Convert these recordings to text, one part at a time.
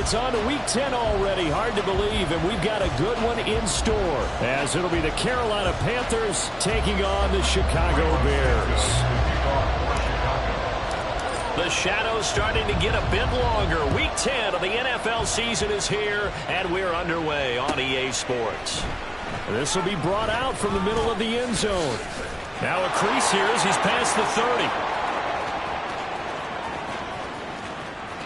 It's on to Week 10 already. Hard to believe, and we've got a good one in store, as it'll be the Carolina Panthers taking on the Chicago Bears. The shadow's starting to get a bit longer. Week 10 of the NFL season is here, and we're underway on EA Sports. This will be brought out from the middle of the end zone. Now a crease here as he's past the 30.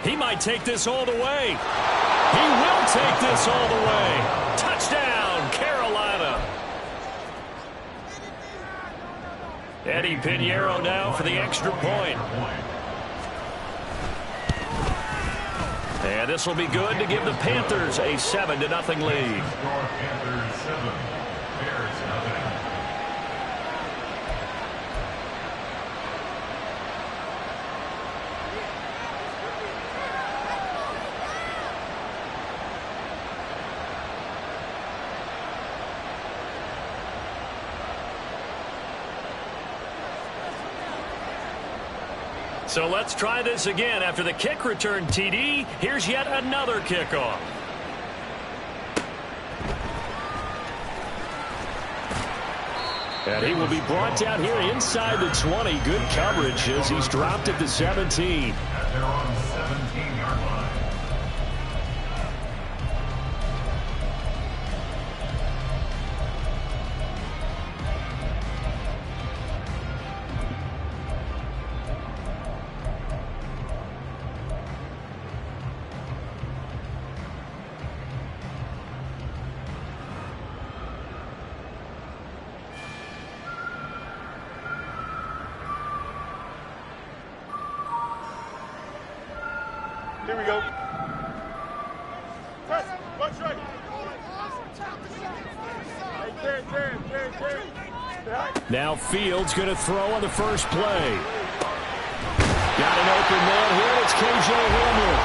He might take this all the way. He will take this all the way. Touchdown, Carolina. Eddie Pinheiro now for the extra point. And this will be good to give the Panthers a 7-0 lead. Panthers 7, Bears 0. So let's try this again. After the kick return, TD, here's yet another kickoff. And he will be brought down here inside the 20. Good coverage as he's dropped at the 17. They're on the 17-yard line. Here we go. Press. Watch right. Now Fields going to throw on the first play. Got an open man here. It's KJ Hamler.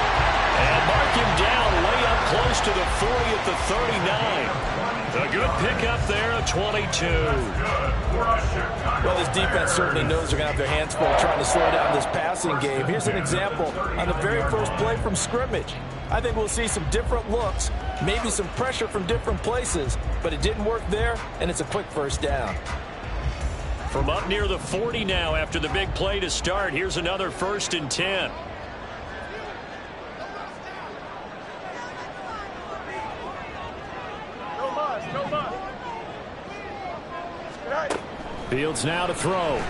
And mark him down way up close to the 40 at the 39. A good pickup there, a 22. Well, this defense certainly knows they're going to have their hands full trying to slow down this passing game. Here's an example on the very first play from scrimmage. I think we'll see some different looks, maybe some pressure from different places, but it didn't work there, and it's a quick first down. From up near the 40 now after the big play to start, here's another 1st and 10. Fields now to throw. The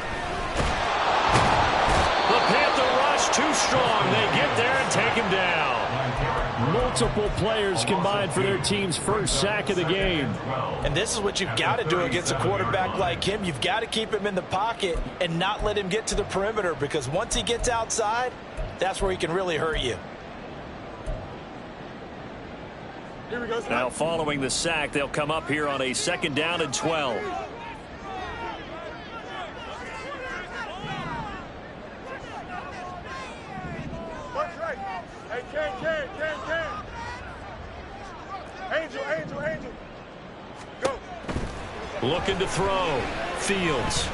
Panther rush too strong. They get there and take him down. Multiple players combined for their team's first sack of the game. And this is what you've got to do against a quarterback like him. You've got to keep him in the pocket and not let him get to the perimeter, because once he gets outside, that's where he can really hurt you. Here we go. Now following the sack, they'll come up here on a 2nd down and 12. Angel. Go. Looking to throw. Fields.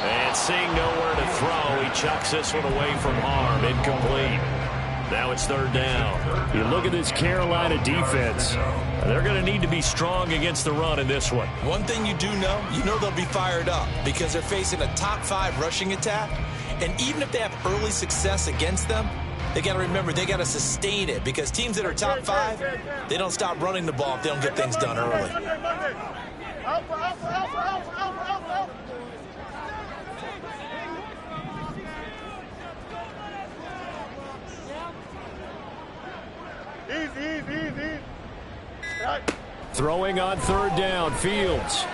And seeing nowhere to throw, he chucks this one away from harm. Incomplete. Now it's 3rd down. You look at this Carolina defense. They're going to need to be strong against the run in this one. One thing you do know, they'll be fired up because they're facing a top 5 rushing attack. And even if they have early success against them, they got to remember they got to sustain it, because teams that are top 5, they don't stop running the ball if they don't get things done early. Easy. Throwing on 3rd down, Fields.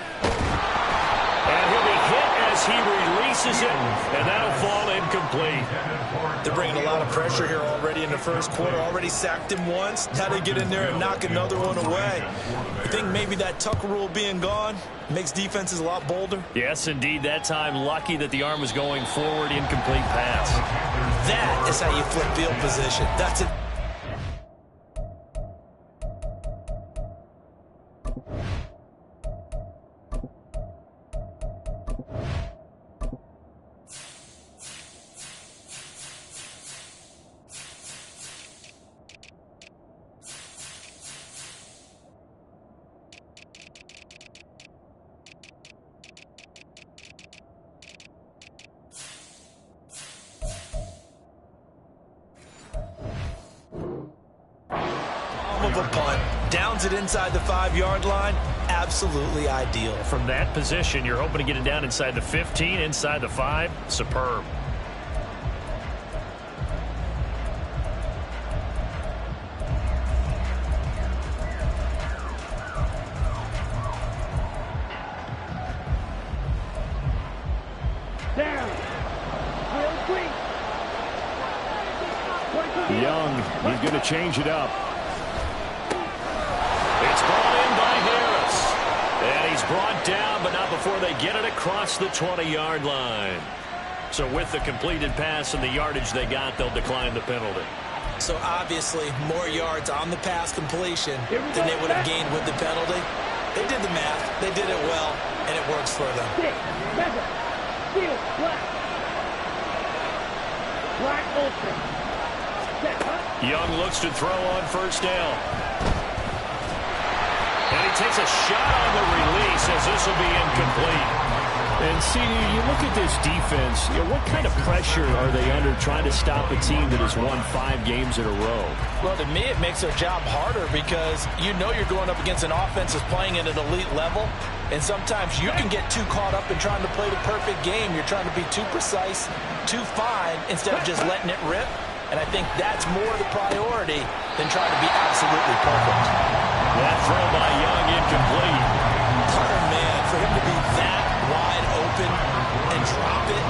And he'll be hit as he releases it, and that'll fall incomplete. They're bringing a lot of pressure here already in the first quarter. Already sacked him once. Now they get in there and knock another one away. I think maybe that Tucker rule being gone makes defenses a lot bolder. Yes, indeed. That time, lucky that the arm was going forward. Incomplete pass. That is how you flip field position. That's it. of a punt, downs it inside the 5-yard line, absolutely ideal. From that position, you're hoping to get it down inside the 15, inside the 5. Superb. Young, he's going to change it up. It's brought in by Harris. And he's brought down, but not before they get it across the 20-yard line. So with the completed pass and the yardage they got, they'll decline the penalty. So obviously more yards on the pass completion than they would have gained with the penalty. They did the math. They did it well, and it works for them. Young looks to throw on first down. And he takes a shot on the release as this will be incomplete. And CD, you look at this defense, what kind of pressure are they under trying to stop a team that has won 5 games in a row? Well, to me, it makes their job harder because you know you're going up against an offense that's playing at an elite level. And sometimes you can get too caught up in trying to play the perfect game. You're trying to be too precise, too fine, instead of just letting it rip. And I think that's more the priority than trying to be absolutely perfect. That throw by Young incomplete. Oh, man, for him to be that wide open and drop it.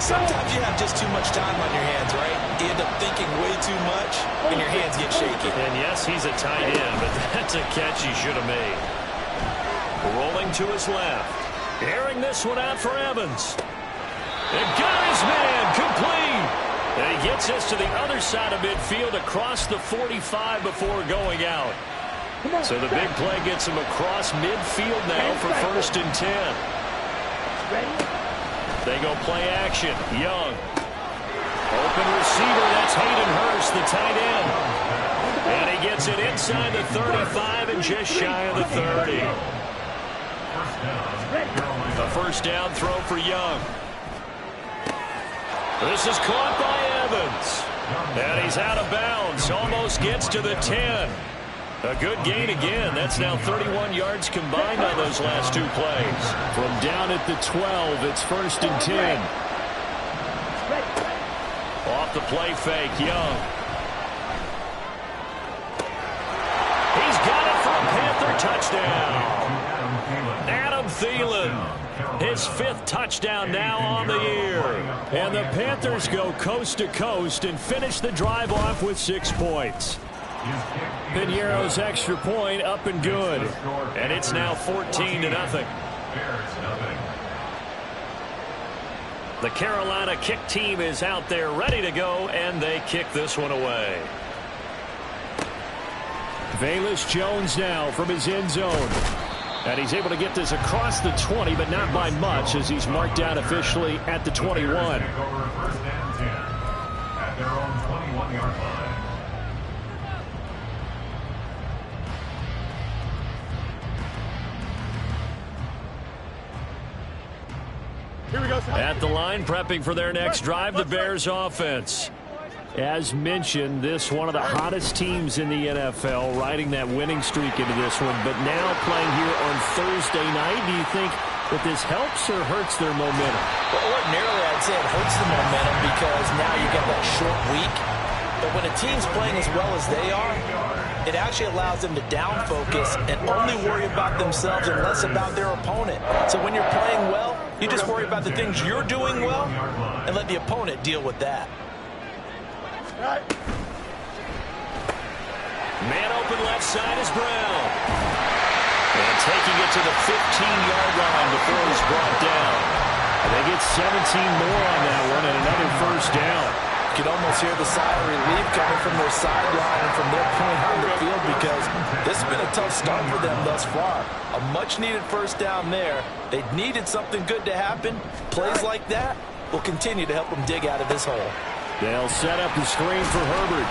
Sometimes you have just too much time on your hands, right? You end up thinking way too much, and your hands get shaky. And yes, he's a tight end, but that's a catch he should have made. Rolling to his left. Airing this one out for Evans. And got his man complete. And he gets us to the other side of midfield across the 45 before going out. So the big play gets him across midfield now for 1st and 10. They go play action. Young. Open receiver. That's Hayden Hurst, the tight end. And he gets it inside the 35 and just shy of the 30. A first down throw for Young. This is caught by Evans. And he's out of bounds. Almost gets to the 10. A good gain again. That's now 31 yards combined on those last 2 plays. From down at the 12, it's 1st and 10. Off the play fake, Young. He's got it for a Panther touchdown. Adam Thielen, his 5th touchdown now on the year. And the Panthers go coast to coast and finish the drive off with 6 points. Piñeiro's extra point up and good. And it's now 14-0. The Carolina kick team is out there ready to go, and they kick this one away. Velus Jones now from his end zone. And he's able to get this across the 20, but not by much, as he's marked out officially at the 21. At their own 21-yard line. Here we go. At the line, prepping for their next drive, the Bears offense. As mentioned, this one of the hottest teams in the NFL, riding that winning streak into this one, but now playing here on Thursday night. Do you think that this helps or hurts their momentum? Well, ordinarily, I'd say it hurts the momentum because now you get that short week. But when a team's playing as well as they are, it actually allows them to down focus and only worry about themselves and less about their opponent. So when you're playing well, you just worry about the things you're doing well and let the opponent deal with that. Man open left side is Brown. And taking it to the 15-yard line before he's brought down. And they get 17 more on that one and another first down. You can almost hear the sigh of relief coming from their sideline and from their point on the field because this has been a tough start for them thus far. A much-needed first down there. They needed something good to happen. Plays like that will continue to help them dig out of this hole. They'll set up the screen for Herbert.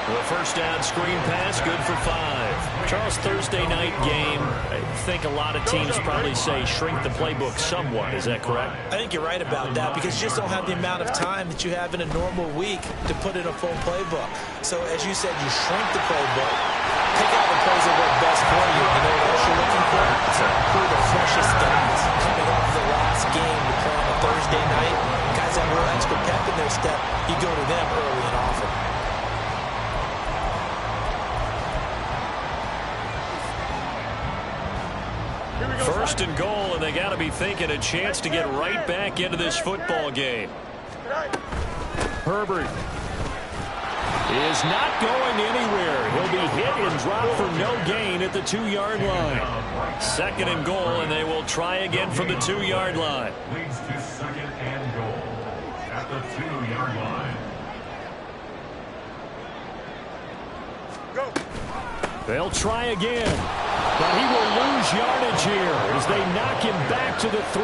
The first down screen pass, good for 5. Charles, Thursday night game, I think a lot of teams probably say shrink the playbook somewhat. Is that correct? I think you're right about that because you just don't have the amount of time that you have in a normal week to put in a full playbook. So, as you said, you shrink the playbook, pick out the plays that work best for you. You know what else you're looking for? Who are the freshest guys coming off the last game to play on a Thursday night? Guys that have a little extra pep in their step, you go to them early and often. First and goal, and they got to be thinking a chance to get right back into this football game. Herbert is not going anywhere. He'll be hit and dropped for no gain at the 2-yard line. Second and goal, and they will try again from the 2-yard line. Leads to second and goal at the 2-yard line. Go. They'll try again, but he will lose yardage here as they knock him back to the 3.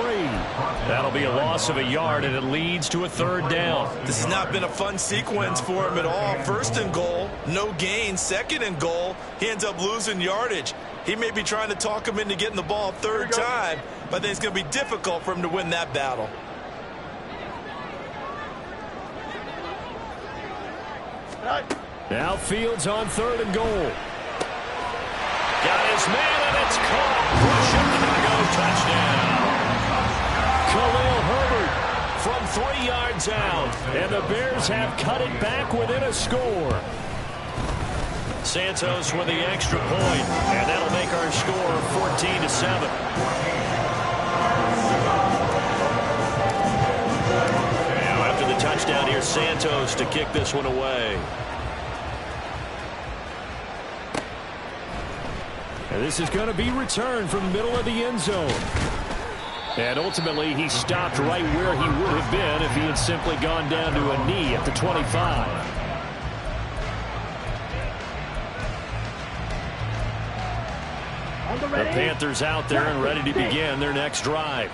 That'll be a loss of a yard, and it leads to a 3rd down. This has not been a fun sequence for him at all. First and goal, no gain. Second and goal, he ends up losing yardage. He may be trying to talk him into getting the ball 3rd time, but I think it's going to be difficult for him to win that battle. Now Fields on 3rd and goal. Got his man, and it's caught for Chicago. Touchdown. Khalil Herbert from 3 yards out, and the Bears have cut it back within a score. Santos with the extra point, and that'll make our score 14-7. Now after the touchdown, here's Santos to kick this one away. And this is going to be returned from the middle of the end zone. And ultimately, he stopped right where he would have been if he had simply gone down to a knee at the 25. The Panthers out there and ready to begin their next drive.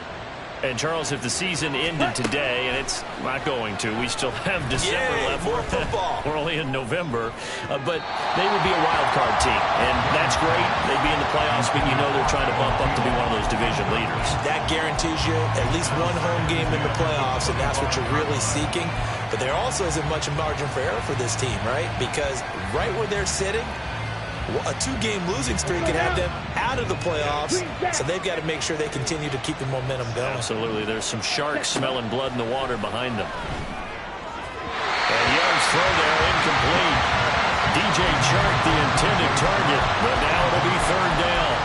And, Charles, if the season ended today, and it's not going to, we still have December left. More football. We're only in November. But they would be a wild card team, and that's great. They'd be in the playoffs, but you know they're trying to bump up to be one of those division leaders. That guarantees you at least one home game in the playoffs, and that's what you're really seeking. But there also isn't much margin for error for this team, right? Because right where they're sitting, a 2-game losing streak could have them out of the playoffs, so they've got to make sure they continue to keep the momentum going. Absolutely. There's some sharks smelling blood in the water behind them. And Young's throw there, incomplete. DJ Chark, the intended target, but now it'll be 3rd down.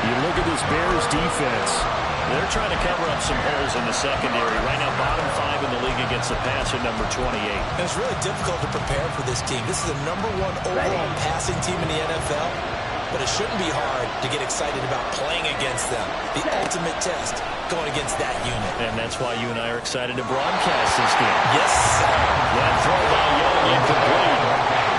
You look at this Bears defense. They're trying to cover up some holes in the secondary. Right now, bottom 5 in the league against the passer, number 28. And it's really difficult to prepare for this team. This is the number 1 overall passing team in the NFL, but it shouldn't be hard to get excited about playing against them. The ultimate test going against that unit. And that's why you and I are excited to broadcast this game. Yes, sir. That throw by Young, incomplete.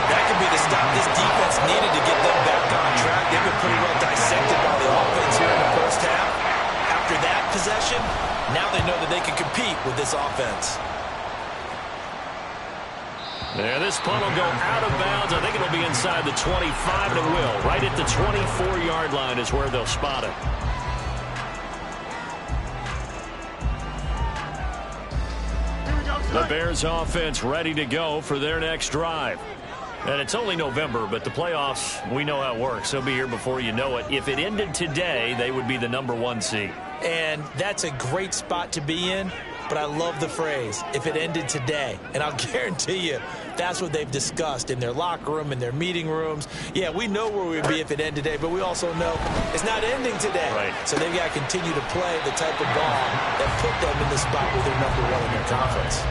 That could be the stop this defense needed to get them back on track. They've been pretty well dissected by the offense here in the first half. After that possession, now they know that they can compete with this offense. There, this punt will go out of bounds. I think it'll be inside the 25, and it will. Right at the 24-yard line is where they'll spot it. The Bears offense ready to go for their next drive. And it's only November, but the playoffs, we know how it works. They'll be here before you know it. If it ended today, they would be the number 1 seed. And that's a great spot to be in, but I love the phrase, if it ended today. And I'll guarantee you, that's what they've discussed in their locker room, in their meeting rooms. Yeah, we know where we'd be if it ended today, but we also know it's not ending today. Right. So they've got to continue to play the type of ball that put them in the spot where they're number 1 in their conference.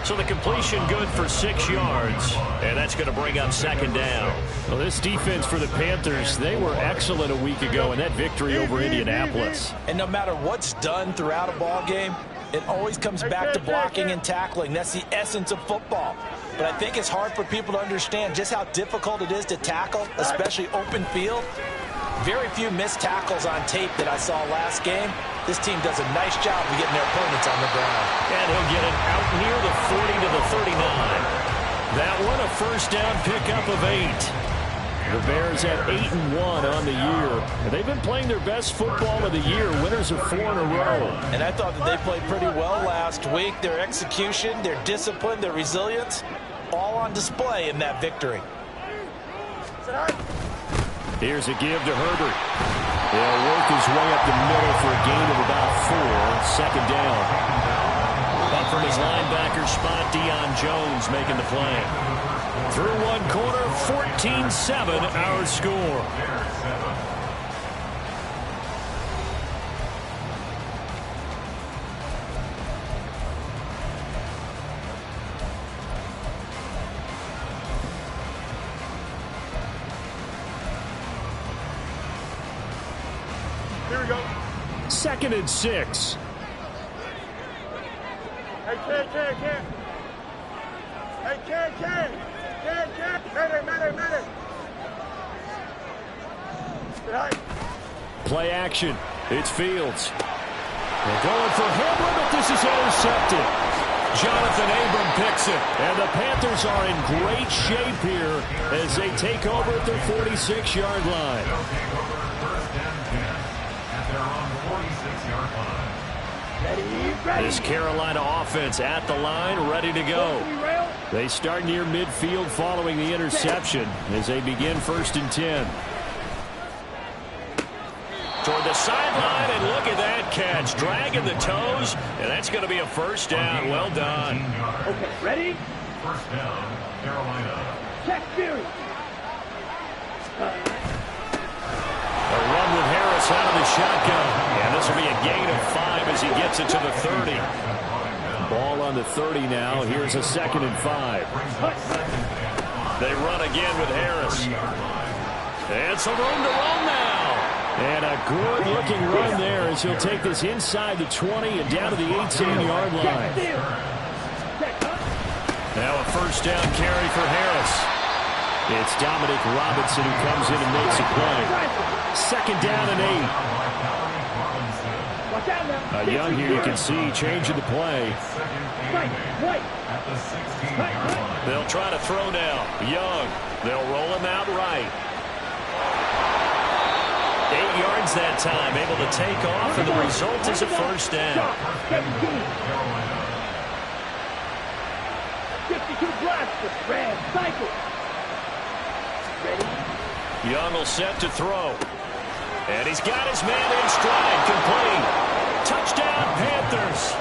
So the completion good for 6 yards, and that's going to bring up 2nd down. Well, this defense for the Panthers, they were excellent a week ago in that victory over Indianapolis. And no matter what's done throughout a ball game, it always comes back to blocking and tackling. That's the essence of football. But I think it's hard for people to understand just how difficult it is to tackle, especially open field. Very few missed tackles on tape that I saw last game. This team does a nice job of getting their opponents on the ground. And he'll get it out near the 40 to the 39. That one a first down pickup of 8. The Bears at 8-1 on the year. They've been playing their best football of the year. Winners of 4 in a row. And I thought that they played pretty well last week. Their execution, their discipline, their resilience, all on display in that victory. Here's a give to Herbert. He'll work his way up the middle for a gain of about 4. Second down. Up from his linebacker spot, Deion Jones making the play. Through one quarter, 14-7 our score. Here we go. 2nd and 6. Hey, Ken. Hey, Ken. Medic. Play action. It's Fields. They're going for Hamlin, but this is intercepted. Jonathan Abram picks it. And the Panthers are in great shape here as they take over at their 46-yard line. This Carolina offense at the line, ready to go. They start near midfield following the interception as they begin 1st and 10. Toward the sideline, and look at that catch. Dragging the toes, and that's going to be a first down. Well done. Okay, ready? First down, Carolina. Check theory. A run with Harris out of the shotgun. And this will be a gain of 5 as he gets it to the 30. Ball on the 30 now. Here's a 2nd and 5. They run again with Harris. And some room to run now. And a good-looking run there as he'll take this inside the 20 and down to the 18-yard line. Now a first down carry for Harris. It's Dominic Robinson who comes in and makes a play. 2nd down and 8. Young here, you can see, changing the play. They'll try to throw now. Young. They'll roll him out right. 8 yards that time, able to take off, and the result is a first down. 52 blasters, red, cycle. Ready? Young will set to throw. And he's got his man in stride, complete. Touchdown, Panthers.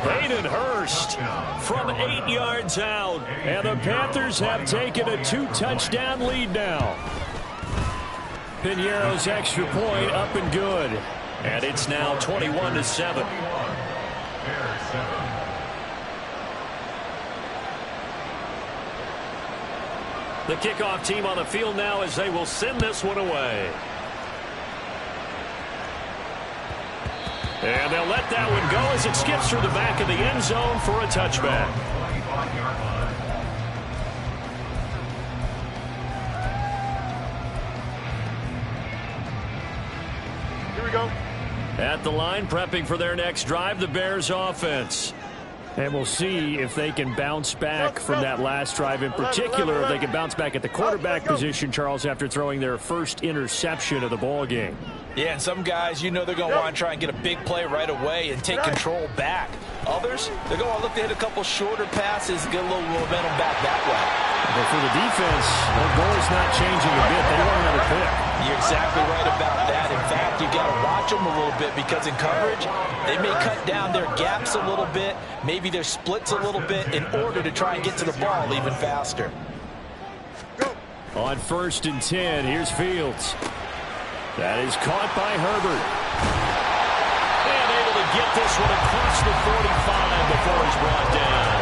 Hayden Hurst from 8 yards out. And the Panthers have taken a 2-touchdown lead now. Piñeiro's extra point up and good. And it's now 21-7. The kickoff team on the field now as they will send this one away. And they'll let that one go as it skips through the back of the end zone for a touchback. Here we go. At the line, prepping for their next drive, the Bears offense. And we'll see if they can bounce back from that last drive in particular, if they can bounce back at the quarterback position, Charles, after throwing their first interception of the ball game. Yeah, and some guys, you know they're going to want to try and get a big play right away and take control back. Others, they're going to look to hit a couple shorter passes and get a little momentum back that way. But for the defense, their goal is not changing a bit. They want another pick. You're exactly right about that. In fact, you got to watch them a little bit because in coverage, they may cut down their gaps a little bit, maybe their splits a little bit in order to try and get to the ball even faster. On 1st and 10, here's Fields. That is caught by Herbert. And able to get this one across the 45 before he's brought down.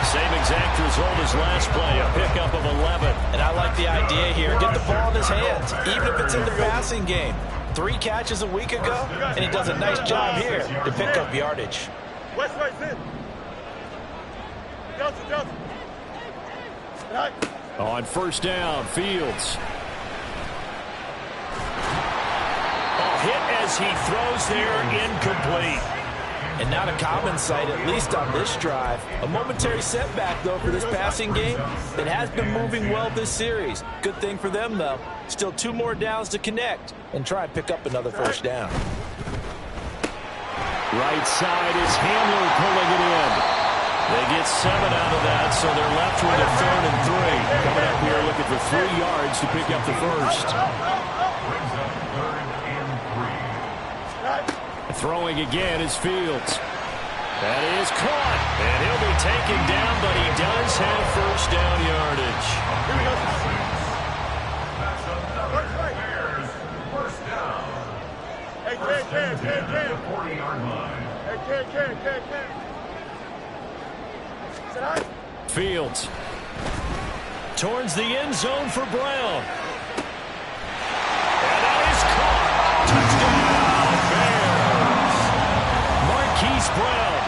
Same exact result as last play, a pickup of 11. And I like the idea here. Get the ball in his hands, even if it's in the passing game. 3 catches a week ago, and he does a nice job here to pick up yardage. West right in. Johnson. On 1st down, Fields. Hit as he throws there, incomplete. And not a common sight, at least on this drive. A momentary setback, though, for this passing game that has been moving well this series. Good thing for them, though. Still 2 more downs to connect and try and pick up another first down. Right side is Hamler pulling it in. They get 7 out of that, so they're left with a 3rd and 3. Coming up here looking for 3 yards to pick up the first. Throwing again is Fields. That is caught, and he'll be taken down, but he does have first down yardage. Here we go. First down. Hey, Ken. 40-yard line. Hey, Ken. Sit down. Fields towards the end zone for Brown. And that is caught. Touchdown, Bears. Marquise Brown,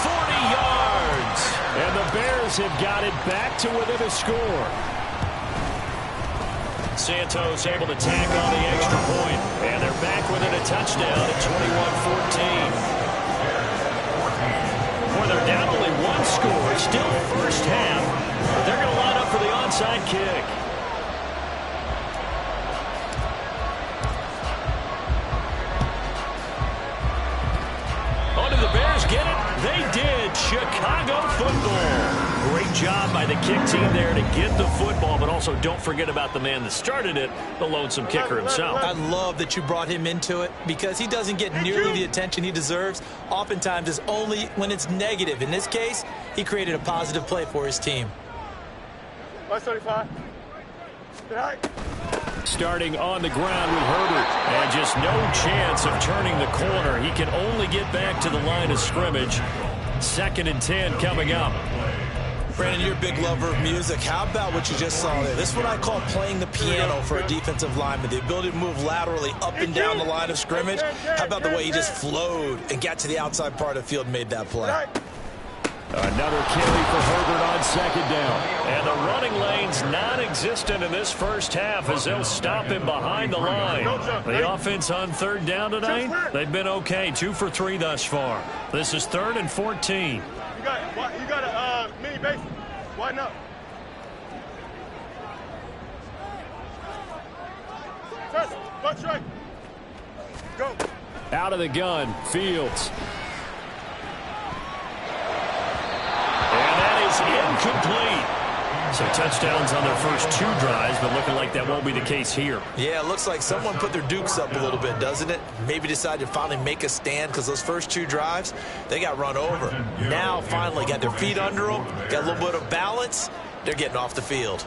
40 yards. And the Bears have got it back to within a score. Santos able to tack on the extra point. And they're back within a touchdown at 21-14. They're down only 1 score, still first half, but they're going to line up for the onside kick. Oh, did the Bears get it? They did. Chicago football. Great job by the kick team there to get the football, but also don't forget about the man that started it, the lonesome kicker himself. I love that you brought him into it because he doesn't get nearly the attention he deserves. Oftentimes it's only when it's negative. In this case, he created a positive play for his team. 135. Starting on the ground with Herbert, and just no chance of turning the corner. He can only get back to the line of scrimmage. 2nd and 10 coming up. Brandon, you're a big lover of music. How about what you just saw there? This is what I call playing the piano for a defensive lineman. The ability to move laterally up and down the line of scrimmage. How about the way he just flowed and got to the outside part of the field and made that play? Another carry for Herbert on 2nd down. And the running lane's non-existent in this first half as they'll stop him behind the line. The offense on 3rd down tonight, they've been okay. 2 for 3 thus far. This is 3rd and 14. You got a mini base. Widen up. Test. Butt strike. Go. Out of the gun, Fields. And that is incomplete. So touchdowns on their first 2 drives, but looking like that won't be the case here. Yeah, it looks like someone put their dukes up a little bit, doesn't it? Maybe decided to finally make a stand because those first 2 drives, they got run over. Now, finally, got their feet under them, got a little bit of balance. They're getting off the field.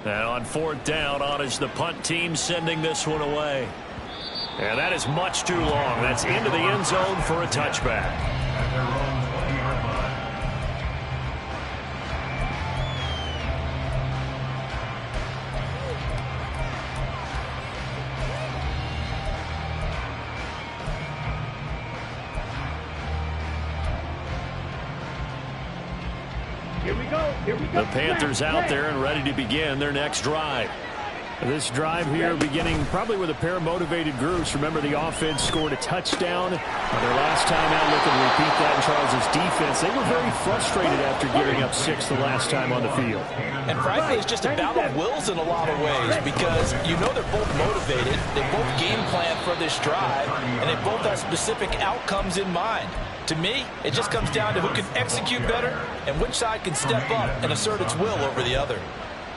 And on 4th down, on is the punt team sending this one away. And that is much too long. That's into the end zone for a touchback. The Panthers out there and ready to begin their next drive. This drive here beginning probably with a pair of motivated groups. Remember, the offense scored a touchdown their last time out. Looking to repeat that in Charles' defense. They were very frustrated after giving up 6 the last time on the field. And frankly, it's just a battle of wills in a lot of ways because you know they're both motivated. They both game plan for this drive, and they both have specific outcomes in mind. To me, it just comes down to who can execute better and which side can step up and assert its will over the other.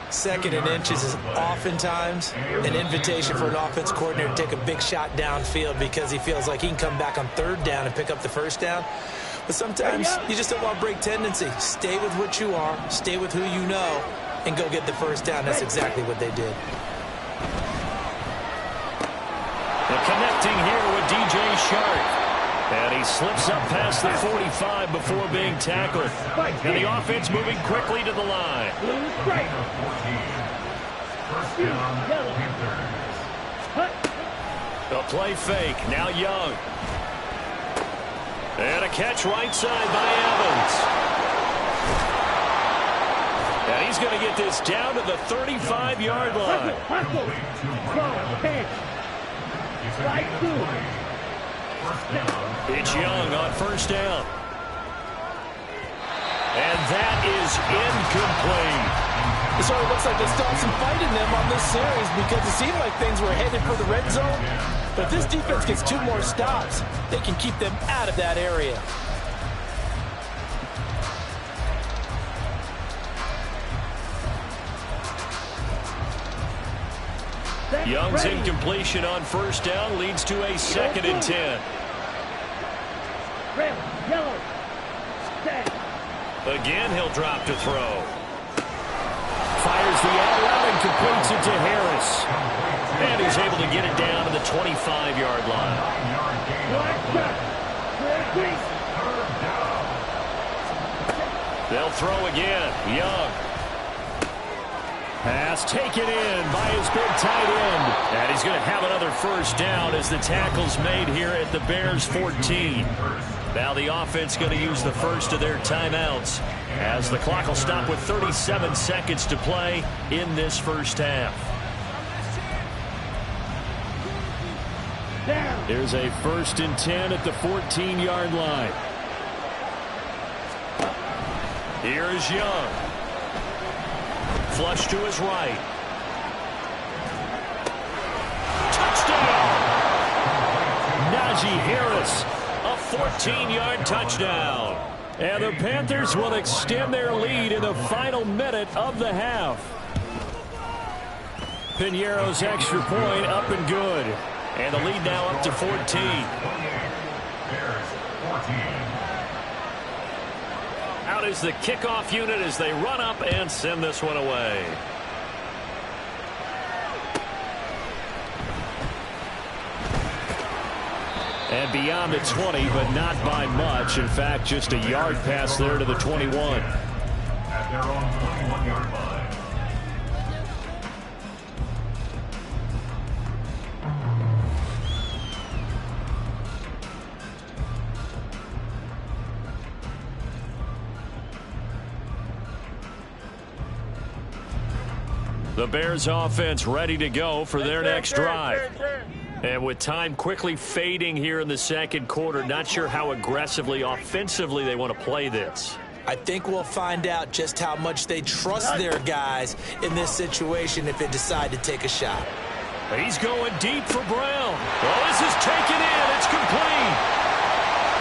2nd and inches is oftentimes an invitation for an offense coordinator to take a big shot downfield because he feels like he can come back on 3rd down and pick up the first down. But sometimes you just don't want to break tendency. Stay with what you are, stay with who you know, and go get the first down. That's exactly what they did. The connecting here with DJ Shark. And he slips up past the 45 before being tackled. And the offense moving quickly to the line. A play fake. Now Young. And a catch right side by Evans. And he's going to get this down to the 35-yard line. It's Young on first down. And that is incomplete. So it looks like they still have some fight in them on this series because it seemed like things were headed for the red zone. But if this defense gets 2 more stops, they can keep them out of that area. Young's incompletion on first down leads to a 2nd and 10. Red, yellow, stay. Again, he'll drop to throw. Fires the out route and completes it to Harris. And he's able to get it down to the 25-yard line. They'll throw again. Young. Pass taken in by his big tight end. And he's going to have another first down as the tackle's made here at the Bears 14. Now the offense going to use the first of their timeouts as the clock will stop with 37 seconds to play in this first half. Here's a 1st and 10 at the 14-yard line. Here's Young. Flush to his right. Touchdown! Najee Harris, a 14-yard touchdown. And the Panthers will extend their lead in the final minute of the half. Piñeiro's extra point up and good. And the lead now up to 14. Bears 14. Out is the kickoff unit as they run up and send this one away. And beyond the 20, but not by much. In fact, just a yard pass there to the 21. At their own 21-yard line. The Bears offense ready to go for their next drive. And with time quickly fading here in the second quarter, not sure how aggressively, offensively they want to play this. I think we'll find out just how much they trust their guys in this situation if they decide to take a shot. He's going deep for Brown. Oh, this is taken in. It's complete.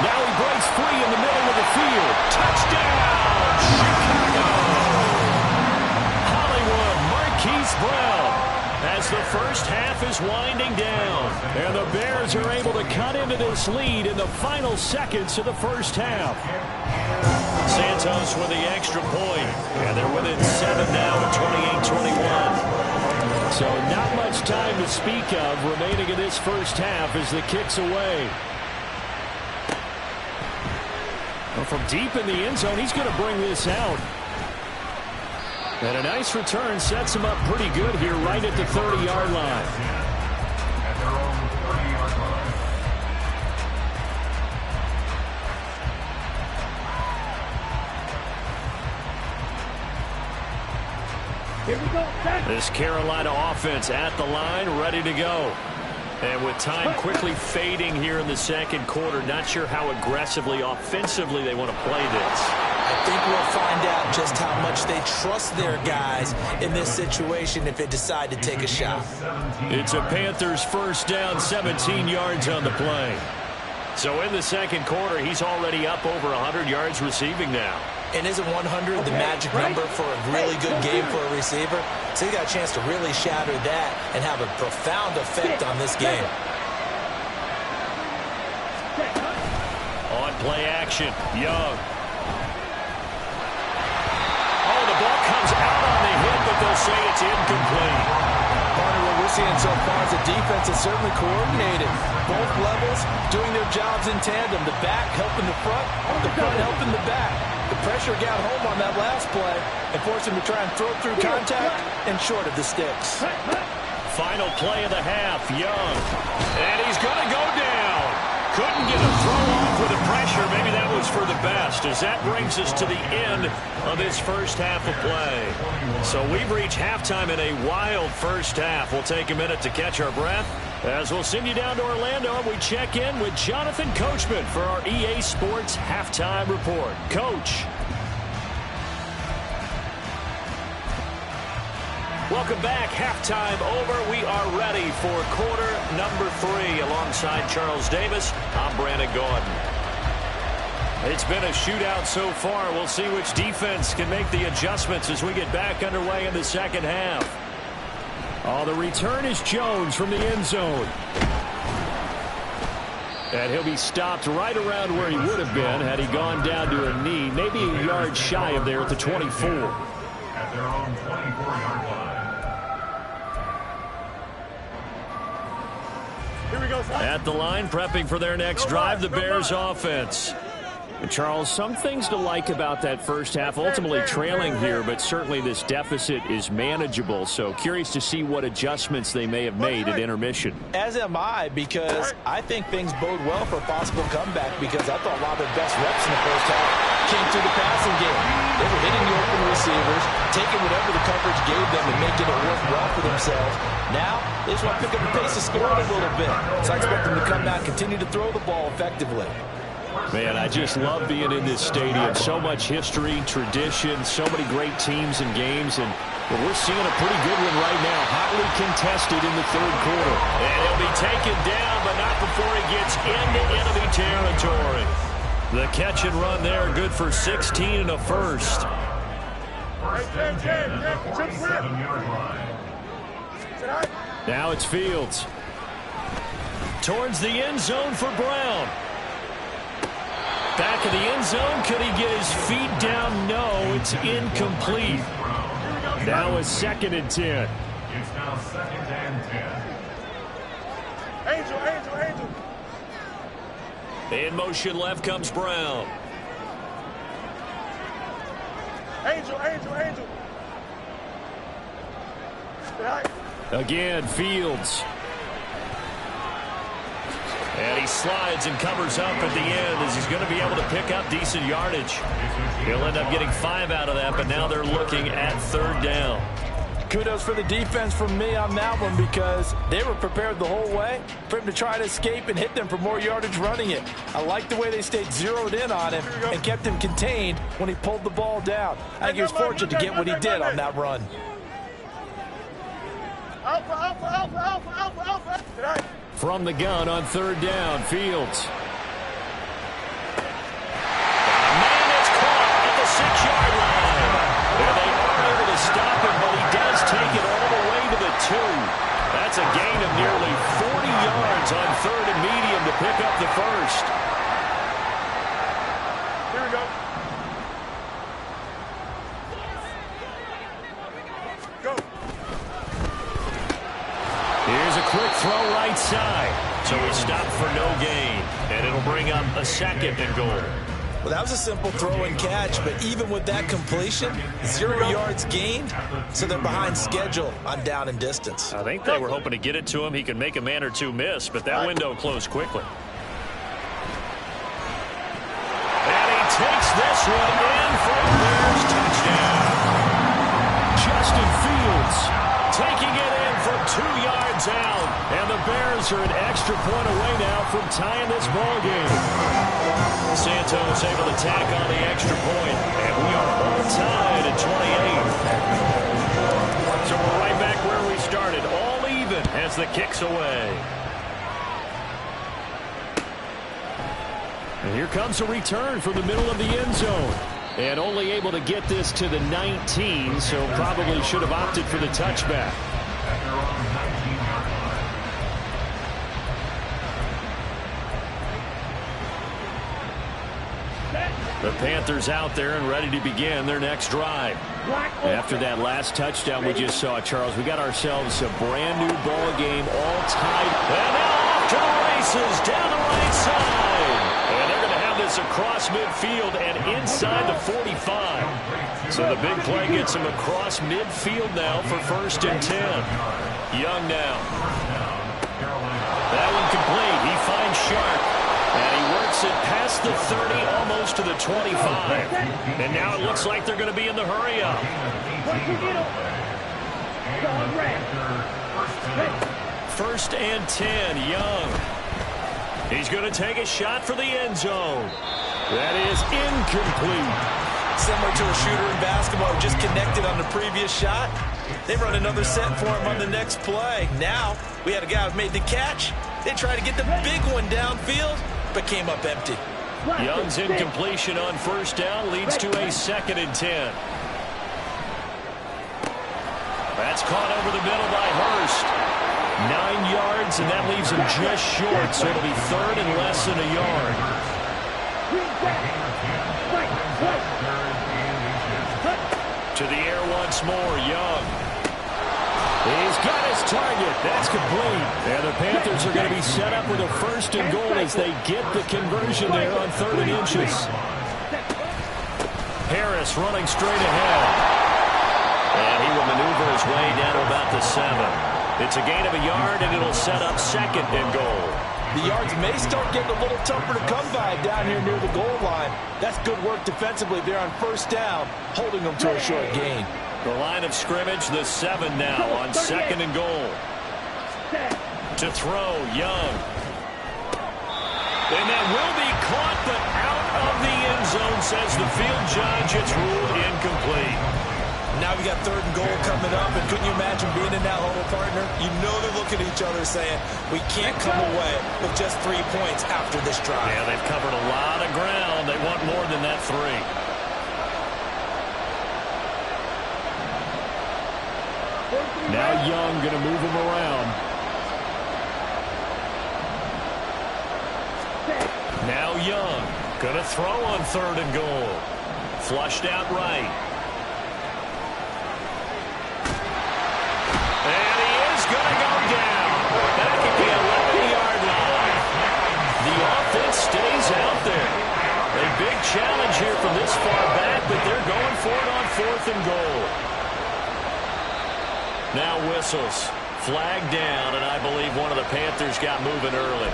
Now he breaks free in the middle of the field. Touchdown, Chicago. Hollywood Marquise Brown as the first half is winding down. And the Bears are able to cut into this lead in the final seconds of the first half. Santos with the extra point. And they're within 7 now at 28-21. So not much time to speak of remaining in this first half as the kick's away. Well, from deep in the end zone, he's going to bring this out. And a nice return sets him up pretty good here right at the 30-yard line. At their own 30-yard line. Here we go. This Carolina offense at the line, ready to go. And with time quickly fading here in the second quarter, not sure how aggressively, offensively they want to play this. I think we'll find out just how much they trust their guys in this situation if they decide to take a shot. It's a Panthers first down, 17 yards on the play. So in the second quarter, he's already up over 100 yards receiving now. And isn't 100 the magic number for a really good game for a receiver? So he got a chance to really shatter that and have a profound effect on this game. On play action, Young. Oh, the ball comes out on the hit, but they'll say it's incomplete. Partner, what we're seeing so far is the defense is certainly coordinated. Both levels doing their jobs in tandem. The back helping the front helping the back. The pressure got home on that last play and forced him to try and throw through contact and short of the sticks. Final play of the half, Young. And he's going to go down. Couldn't get a throw off with the pressure. Maybe that was for the best, as that brings us to the end of this first half of play. So we've reached halftime in a wild first half. We'll take a minute to catch our breath As we'll send you down to Orlando, and we check in with Jonathan Coachman for our EA Sports Halftime Report. Coach. Welcome back. Halftime over. We are ready for quarter number 3. Alongside Charles Davis, I'm Brandon Gordon. It's been a shootout so far. We'll see which defense can make the adjustments as we get back underway in the second half. Oh, the return is Jones from the end zone. And he'll be stopped right around where he would have been had he gone down to a knee, maybe a yard shy of there at the 24. At their own 24-yard line. Here we go, son. At the line, prepping for their next drive, the Bears offense. And Charles, some things to like about that first half, ultimately trailing here, but certainly this deficit is manageable. So curious to see what adjustments they may have made at intermission. As am I, because I think things bode well for a possible comeback, because I thought a lot of their best reps in the first half came through the passing game. They were hitting the open receivers, taking whatever the coverage gave them and making it work well for themselves. Now, they just want to pick up the pace of scoring a little bit. So I expect them to come out, continue to throw the ball effectively. Man, I just love being in this stadium. So much history, tradition, so many great teams and games, and we're seeing a pretty good one right now, hotly contested in the third quarter. And he'll be taken down, but not before he gets into enemy territory. The catch and run there, good for 16 and a first. 7-yard line. Now it's Fields. Towards the end zone for Brown. Back of the end zone. Could he get his feet down? No, it's incomplete. Now a 2nd and 10. It's now 2nd and 10. Angel. In motion left comes Brown. Angel. Again, Fields. And he slides and covers up at the end as he's going to be able to pick up decent yardage. He'll end up getting 5 out of that, but now they're looking at 3rd down. Kudos for the defense from me on that one, because they were prepared the whole way for him to try to escape and hit them for more yardage running it. I like the way they stayed zeroed in on him and kept him contained when he pulled the ball down. I think he was fortunate to get what he did on that run. Alpha. From the gun on 3rd down, Fields. Man, it's caught at the 6-yard line. And they are able to stop him, but he does take it all the way to the 2. That's a gain of nearly 40 yards on 3rd and medium to pick up the first. Here we go. Here's a quick throw right side. So he stopped for no gain. And it'll bring up a 2nd and goal. Well, that was a simple throw and catch, but even with that completion, 0 yards gained, so they're behind schedule on down and distance. I think they were hoping to get it to him. He could make a man or two miss, but that window closed quickly. And he takes this one in for a Bears touchdown. Justin Fields taking it in from 2 yards out. And the Bears are an extra point away now from tying this ball game. Santos able to tack on the extra point. And we are all tied at 28. So we're right back where we started. All even as the kick's away. And here comes a return from the middle of the end zone. And only able to get this to the 19, so probably should have opted for the touchback. The Panthers out there and ready to begin their next drive. After that last touchdown we just saw, Charles, we got ourselves a brand new ball game, all tied. And now off to the races down the right side. And they're going to have this across midfield and inside the 45. So the big play gets him across midfield now for 1st and 10. Young now. That one complete. He finds Sharp. And he works it past the 30, almost to the 25. And now it looks like they're going to be in the hurry-up. 1st and 10. Young. He's going to take a shot for the end zone. That is incomplete. Similar to a shooter in basketball, just connected on the previous shot. They run another set for him on the next play. Now, we had a guy who made the catch. They tried to get the big one downfield, but came up empty. Young's incompletion on 1st down leads to a 2nd and 10. That's caught over the middle by Hurst. 9 yards, and that leaves him just short, so it'll be 3rd and less than a yard. To the air once more, Young. He's got his target. That's complete. And the Panthers are going to be set up with a 1st and goal as they get the conversion there on 3rd and inches. Harris running straight ahead. And he will maneuver his way down to about the 7. It's a gain of a yard, and it'll set up 2nd and goal. The yards may start getting a little tougher to come by down here near the goal line. That's good work defensively there on 1st down, holding them to a short gain. The line of scrimmage, the 7 now on 2nd and goal. To throw, Young. And that will be caught, but out of the end zone, says the field judge. It's ruled incomplete. Now we got 3rd and goal coming up, and couldn't you imagine being in that huddle, partner? You know they're looking at each other saying, we can't come away with just 3 points after this drive. Yeah, they've covered a lot of ground. They want more than that 3. Now Young going to move him around. Now Young going to throw on 3rd and goal. Flushed out right. And he is going to go down. Back at the 11-yard line. The offense stays out there. A big challenge here from this far back, but they're going for it on 4th and goal. Now whistles. Flag down, and I believe one of the Panthers got moving early.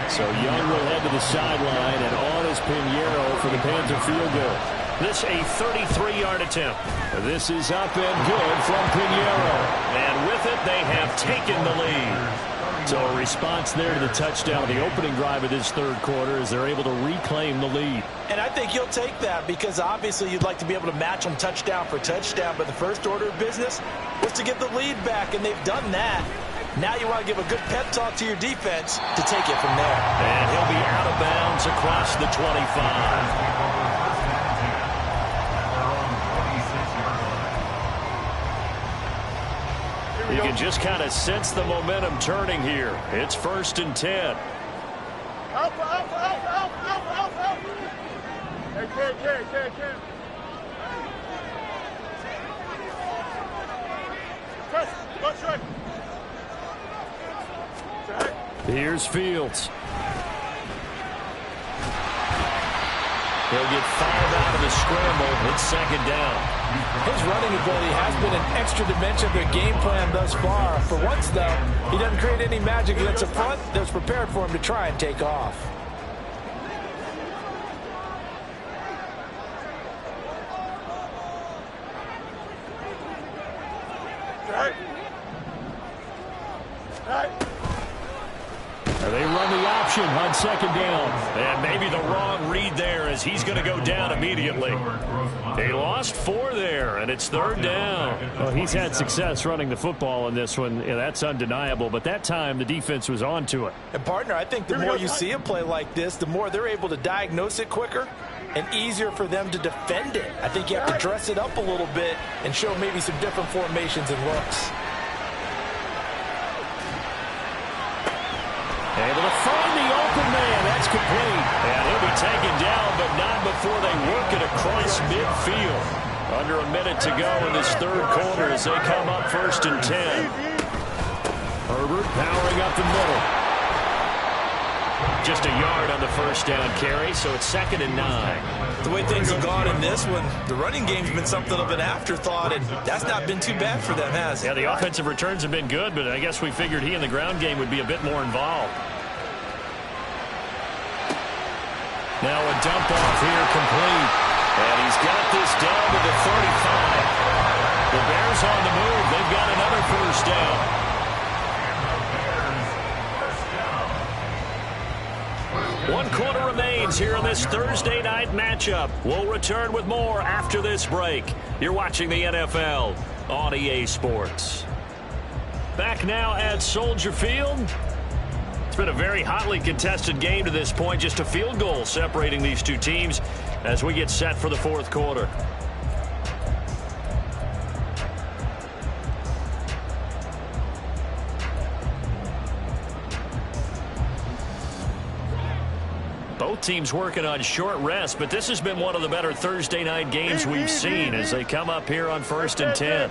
So Young will head to the sideline, and on is Pinheiro for the Panther field goal. This a 33-yard attempt. This is up and good from Pinheiro. And with it, they have taken the lead. So a response there to the touchdown of the opening drive of this 3rd quarter as they're able to reclaim the lead. And I think you'll take that because obviously you'd like to be able to match them touchdown for touchdown, but the first order of business was to get the lead back, and they've done that. Now you want to give a good pep talk to your defense to take it from there. And he'll be out of bounds across the 25. You can just kind of sense the momentum turning here. It's 1st and 10. Out. Hey, Cam. Press, right. Here's Fields. He'll get fired out of the scramble. It's 2nd down. His running ability has been an extra dimension of their game plan thus far. For once, though, he doesn't create any magic against a front that's prepared for him to try and take off. They run the option on 2nd down. And maybe the wrong read there as he's going to go down immediately. They lost 4 there, and it's 3rd down. Well, he's had success running the football in this one. Yeah, that's undeniable. But that time, the defense was on to it. And, partner, I think the more you see a play like this, the more they're able to diagnose it quicker and easier for them to defend it. I think you have to dress it up a little bit and show maybe some different formations and looks. Able to find the open man. That's complete. And he'll be taken down, but not before they work it across midfield. Under a minute to go in this 3rd quarter as they come up 1st and 10. Herbert powering up the middle. Just a yard on the 1st down carry, so it's 2nd and 9. The way things have gone in this one, the running game's been something of an afterthought, and that's not been too bad for them, has it? Yeah, the offensive returns have been good, but I guess we figured he in the ground game would be a bit more involved. Now a dump off here complete. And he's got this down to the 35. The Bears on the move. They've got another 1 quarter remains here in this Thursday night matchup. We'll return with more after this break. You're watching the NFL on EA Sports. Back now at Soldier Field. It's been a very hotly contested game to this point. Just a field goal separating these two teams as we get set for the fourth quarter. Both teams working on short rest, but this has been one of the better Thursday night games we've seen as they come up here on 1st and 10.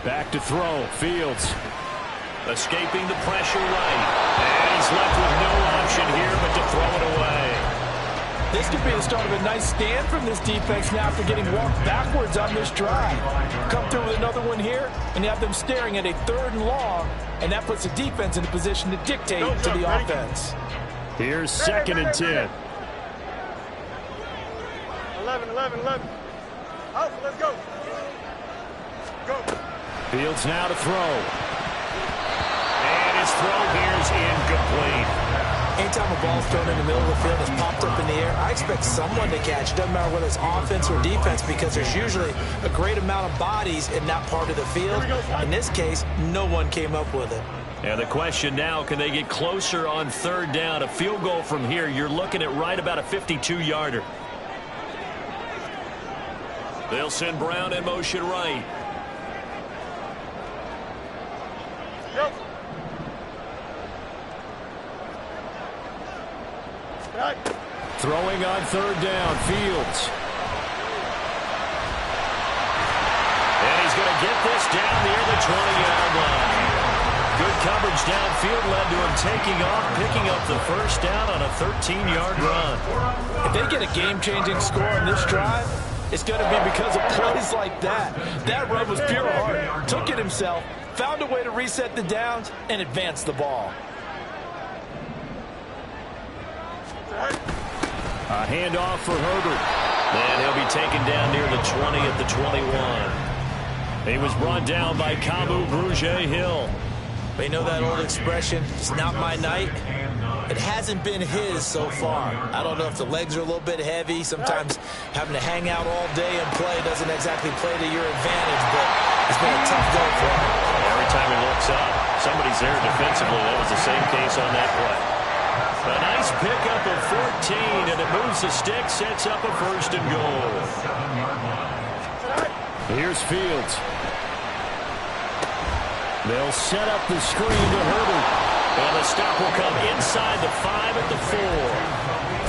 Back to throw. Fields escaping the pressure right. And he's left with no option here but to throw it away. This could be the start of a nice stand from this defense now after getting walked backwards on this drive. Come through with another one here, and you have them staring at a 3rd and long, and that puts the defense in a position to dictate to the offense. Here's 2nd and 10. 11. Out, let's go. Go. Fields now to throw. And his throw here is incomplete. Anytime a ball's thrown in the middle of the field that's popped up in the air, I expect someone to catch. It doesn't matter whether it's offense or defense because there's usually a great amount of bodies in that part of the field. In this case, no one came up with it. And the question now, can they get closer on 3rd down? A field goal from here, you're looking at right about a 52-yarder. They'll send Brown in motion right. Yep. Right. Throwing on 3rd down, Fields. And he's going to get this down near the 20-yard line. Good coverage downfield led to him taking off, picking up the 1st down on a 13-yard run. If they get a game-changing score on this drive, it's going to be because of plays like that. That run was pure heart. Took it himself, found a way to reset the downs, and advance the ball. A handoff for Herbert. And he'll be taken down near the 20 at the 21. He was brought down by Kamu Grugier-Hill. But you know that old expression, it's not my night? It hasn't been his so far. I don't know if the legs are a little bit heavy. Sometimes having to hang out all day and play doesn't exactly play to your advantage, but it's been a tough go for him. Every time he looks up, somebody's there defensively. That was the same case on that play. A nice pickup of 14, and it moves the stick, sets up a 1st and goal. Here's Fields. They'll set up the screen to Herbert. And the stop will come inside the 5 at the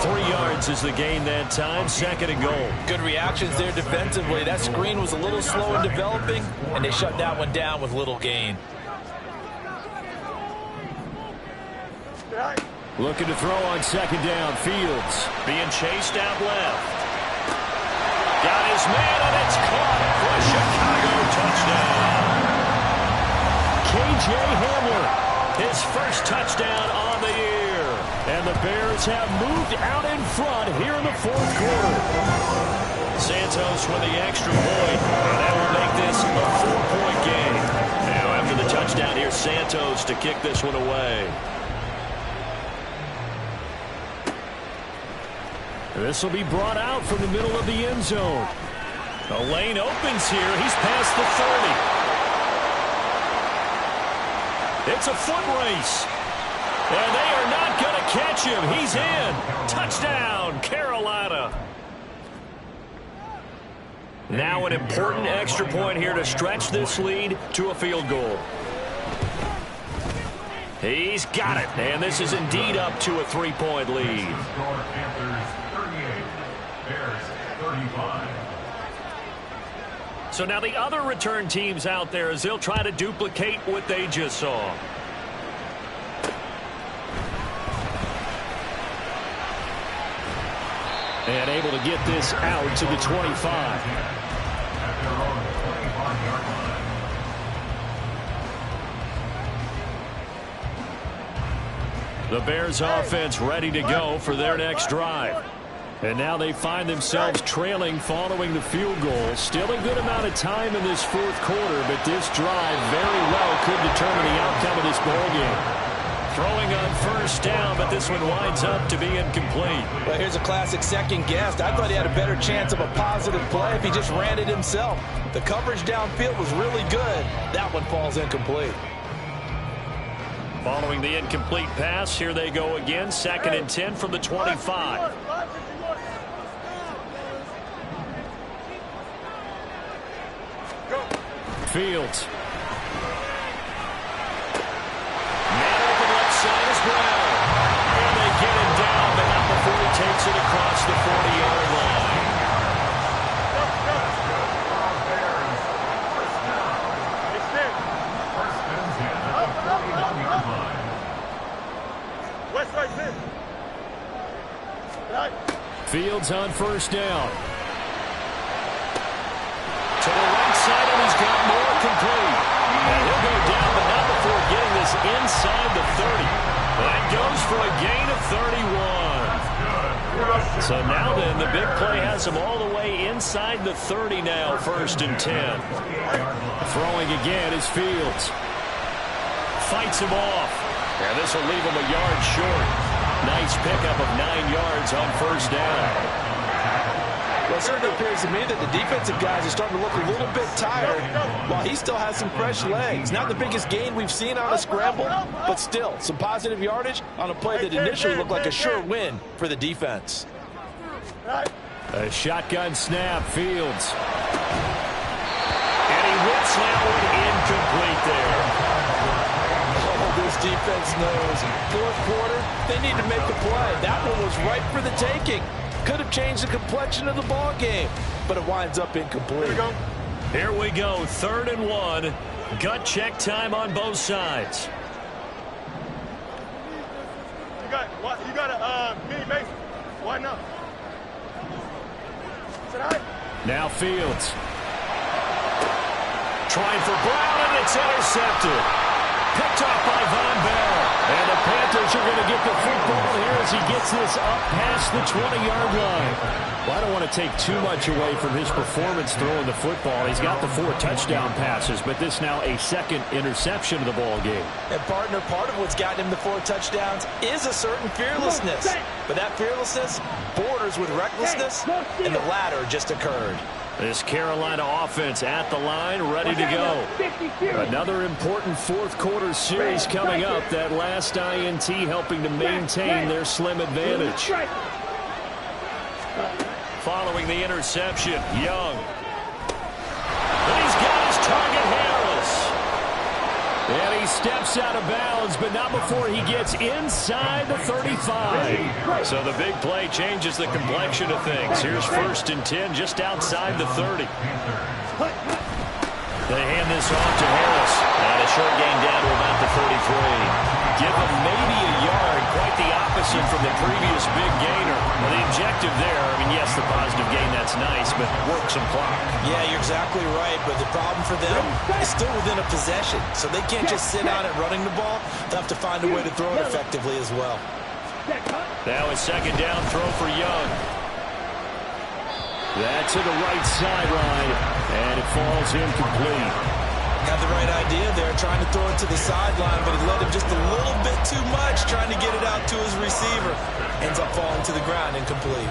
4. 3 yards is the gain that time, 2nd and goal. Good reactions there defensively. That screen was a little slow in developing, and they shut that one down with little gain. Looking to throw on 2nd down. Fields being chased out left. Got his man, and it's caught for a Chicago touchdown. KJ Hamler, his 1st touchdown on the year. And the Bears have moved out in front here in the 4th quarter. Santos with the extra point, and that will make this a 4-point game. Now after the touchdown, here's Santos to kick this one away. This will be brought out from the middle of the end zone. The lane opens here. He's past the 30. It's a foot race. And they are not going to catch him. He's in. Touchdown, Carolina. Now an important extra point here to stretch this lead to a field goal. He's got it. And this is indeed up to a 3-point lead. So now the other return teams out there as they'll try to duplicate what they just saw. And able to get this out to the 25. The Bears offense ready to go for their next drive. And now they find themselves trailing following the field goal. Still a good amount of time in this 4th quarter, but this drive very well could determine the outcome of this ball game. Throwing on first down, but this one winds up to be incomplete. Well, here's a classic second guess. I thought he had a better chance of a positive play if he just ran it himself. The coverage downfield was really good. That one falls incomplete. Following the incomplete pass, here they go again. 2nd and 10 from the 25. Fields. Man open left side is Brown. And they get him down, but not before he takes it across the 40-yard line. Fields on first down. To the right side, and he's got more complete. And he'll go down, but not before getting this inside the 30. That goes for a gain of 31. So now then, the big play has him all the way inside the 30 now, 1st and 10. Throwing again is Fields. Fights him off. And this will leave him a yard short. Nice pickup of 9 yards on first down. Well, it certainly appears to me that the defensive guys are starting to look a little bit tired while he still has some fresh legs. Not the biggest gain we've seen on a scramble, but still some positive yardage on a play that initially looked like a sure win for the defense. A shotgun snap, Fields. And he whips that one incomplete there. This defense knows 4th quarter, they need to make a play. That one was ripe for the taking. Could have changed the complexion of the ball game, but it winds up incomplete. Here we go, 3rd and 1. Gut check time on both sides. You got a mini base. Why not? Now Fields. Trying for Brown, and it's intercepted. Picked off by Von Bell. And the Panthers are going to get the football here as he gets this up past the 20-yard line. Well, I don't want to take too much away from his performance throwing the football. He's got the 4 touchdown passes, but this now a 2nd interception of the ball game. And partner, part of what's gotten him the 4 touchdowns is a certain fearlessness. But that fearlessness borders with recklessness, and the latter just occurred. This Carolina offense at the line, ready to go. Another important 4th quarter series coming up. That last INT helping to maintain their slim advantage. Following the interception, Young. And he's got his target, Harris. And he steps out of bounds, but not before he gets inside the 35. So the big play changes the complexion of things. Here's 1st and 10 just outside the 30. They hand this off to Harris. And a short gain down to about the 33. Give him maybe a yard, quite the opposite from the previous big gainer. Well, the objective there, I mean, yes, the positive gain, that's nice, but work some clock. Yeah, you're exactly right, but the problem for them is still within a possession, so they can't just sit on it running the ball. They'll have to find a way to throw it effectively as well. Now a 2nd down throw for Young. That's to the right sideline, and it falls incomplete. Had the right idea there, trying to throw it to the sideline, but he let him just a little bit too much, trying to get it out to his receiver. Ends up falling to the ground, incomplete.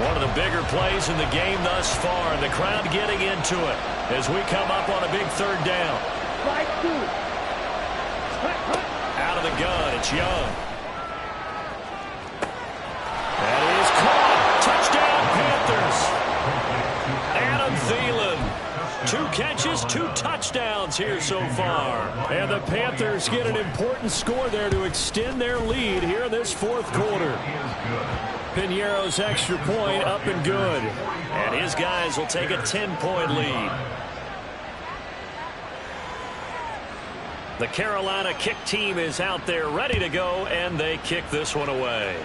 One of the bigger plays in the game thus far, and the crowd getting into it as we come up on a big 3rd down. Out of the gun, it's Young. That is caught. Touchdown, Panthers. Adam Thielen. 2 catches, 2 touchdowns here so far. And the Panthers get an important score there to extend their lead here in this 4th quarter. Piñeiro's extra point up and good. And his guys will take a 10-point lead. The Carolina kick team is out there ready to go, and they kick this one away.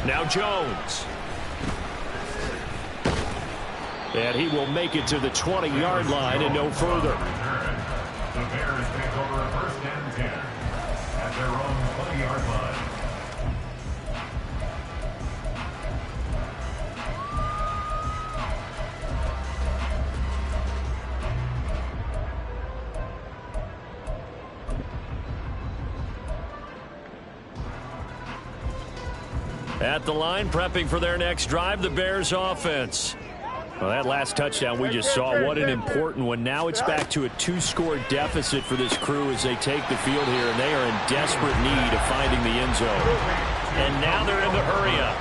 Now Jones. And he will make it to the 20-yard line and no further. The Bears take over 1st and 10 at their own 20-yard line. At the line, prepping for their next drive, the Bears offense. Well, that last touchdown we just saw, what an important one. Now it's back to a 2-score deficit for this crew as they take the field here, and they are in desperate need of finding the end zone. And now they're in the hurry-up.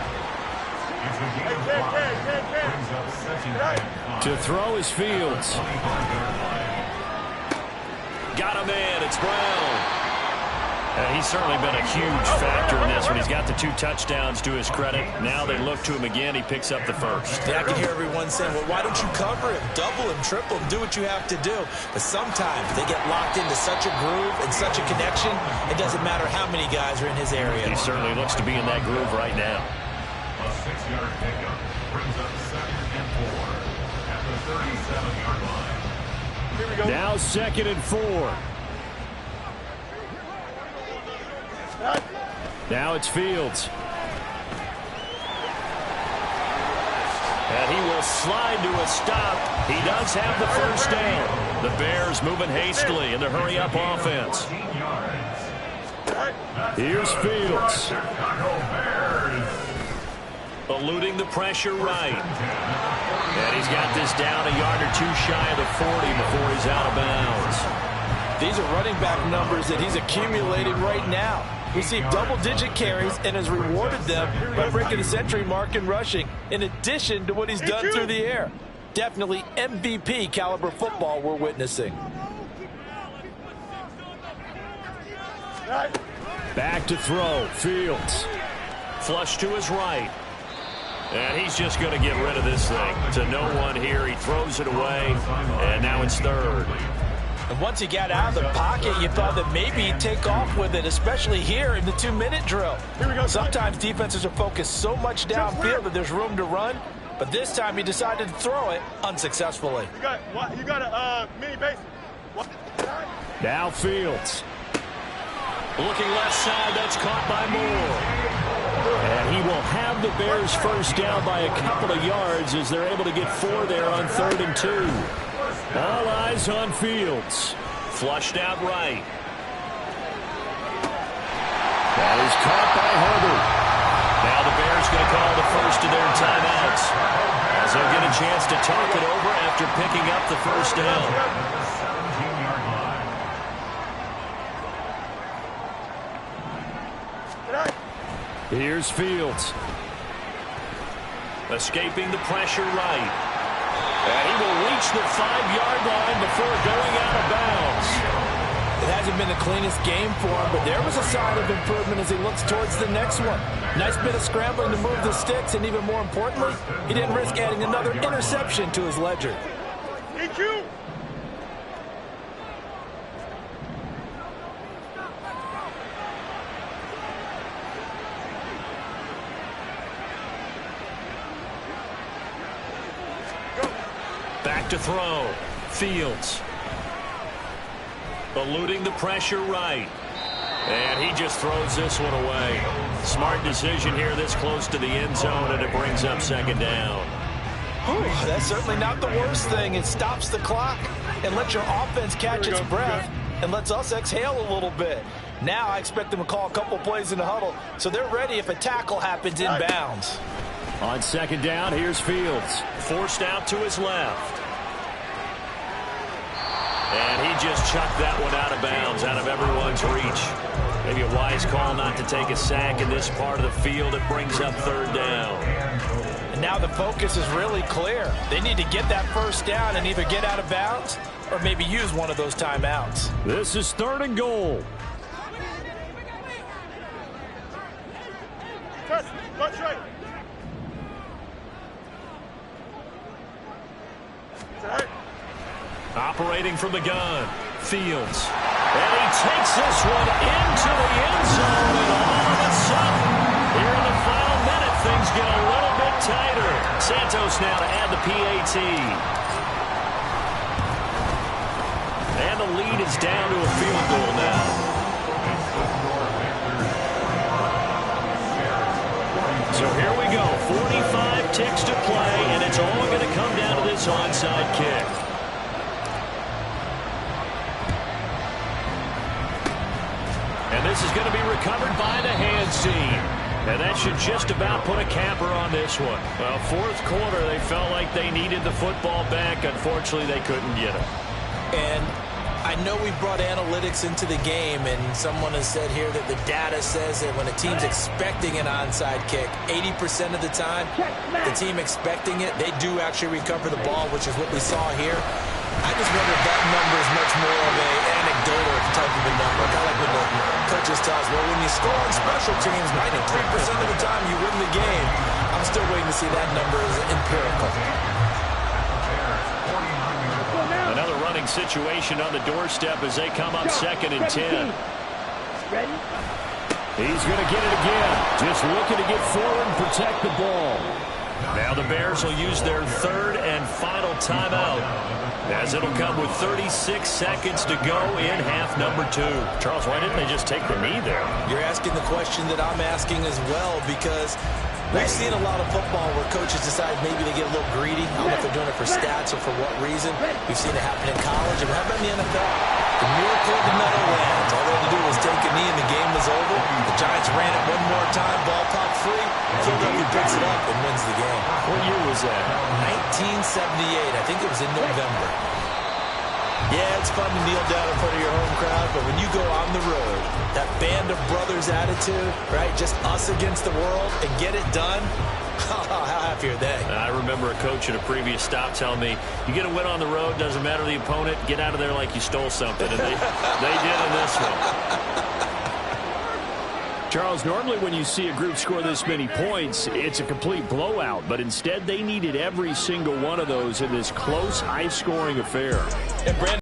To throw is Fields. Got him in. It's Brown. He's certainly been a huge factor in this one. He's got the 2 touchdowns to his credit. Now they look to him again. He picks up the first. Yeah, I can hear everyone saying, well, why don't you cover him, double him, triple him, do what you have to do. But sometimes they get locked into such a groove and such a connection, it doesn't matter how many guys are in his area. He certainly looks to be in that groove right now. A 6-yard pickup brings up 2nd and 4 at the 37-yard line. Here we go. Now 2nd and 4. Now it's Fields. And he will slide to a stop. He does have the first down. The Bears moving hastily in the hurry-up offense. Here's Fields. Eluding the pressure right. And he's got this down a yard or 2 shy of the 40 before he's out of bounds. These are running back numbers that he's accumulating right now. Received double-digit carries and has rewarded them by breaking the century mark in rushing, in addition to what he's done through the air. Definitely MVP caliber football we're witnessing. Back to throw. Fields. Flush to his right. And he's just going to get rid of this thing. To no one here. He throws it away. And now it's 3rd. And once he got out of the pocket, you thought that maybe he'd take off with it, especially here in the 2-minute drill. Sometimes defenses are focused so much downfield that there's room to run, but this time he decided to throw it unsuccessfully. You got a mini base. Now Fields. Looking left side, that's caught by Moore. And he will have the Bears first down by a couple of yards as they're able to get 4 there on 3rd and 2. All eyes on Fields. Flushed out right. That is caught by Herbert. Now the Bears going to call the first of their timeouts, as they'll get a chance to talk it over after picking up the first down. 17-yard line. Here's Fields. Escaping the pressure right. And he will reach the 5-yard line before going out of bounds. It hasn't been the cleanest game for him, but there was a sign of improvement as he looks towards the next one. Nice bit of scrambling to move the sticks, and even more importantly, he didn't risk adding another interception to his ledger. EQ. Back to throw. Fields. Eluding the pressure right. And he just throws this one away. Smart decision here this close to the end zone, and it brings up 2nd down. Whew, that's certainly not the worst thing. It stops the clock and lets your offense catch its breath and lets us exhale a little bit. Now I expect them to call a couple plays in the huddle so they're ready if a tackle happens inbounds. On 2nd down, here's Fields. Forced out to his left. And he just chucked that one out of bounds, out of everyone's reach. Maybe a wise call not to take a sack in this part of the field. It brings up 3rd down. And now the focus is really clear. They need to get that first down and either get out of bounds or maybe use one of those timeouts. This is 3rd and goal. Touch right. Operating from the gun, Fields. And he takes this one into the end zone, and all of a sudden, here in the final minute, things get a little bit tighter. Santos now to add the PAT. And the lead is down to a field goal now. So here we go, 45 ticks to play, and it's all going to come down to this onside kick. And this is going to be recovered by the hands team. And that should just about put a capper on this one. Well, fourth quarter, they felt like they needed the football back. Unfortunately, they couldn't get it. And I know we brought analytics into the game, and someone has said here that the data says that when a team's expecting an onside kick, 80% of the time, the team expecting it, they do actually recover the ball, which is what we saw here. I just wonder if that number is much more of an anecdotal type of a number. Kind of like when the coaches tell us, well, when you score on special teams, 93% of the time you win the game. I'm still waiting to see that number as empirical. Another running situation on the doorstep as they come up 2nd and 10. Ready? He's going to get it again. Just looking to get forward and protect the ball. Now the Bears will use their 3rd and final timeout, as it'll come with 36 seconds to go in half number 2. Charles, why didn't they just take the knee there? You're asking the question that I'm asking as well, because we've seen a lot of football where coaches decide maybe they get a little greedy. I don't know if they're doing it for stats or for what reason. We've seen it happen in college. And how about in the NFL? The miracle of the Meadowlands. All they had to do was take a knee and the game was over. The Giants ran it one more time. Ball popped free. Philadelphia picks it up and wins the game. What year was that? 1978. I think it was in November. Yeah, it's fun to kneel down in front of your home crowd, but when you go on the road, that band of brothers attitude, right, just us against the world, and get it done, how happy are they? I remember a coach at a previous stop telling me, you get a win on the road, doesn't matter the opponent, get out of there like you stole something. And they did in this one. Charles, normally when you see a group score this many points, it's a complete blowout. But instead, they needed every single one of those in this close, high-scoring affair. And Brandon,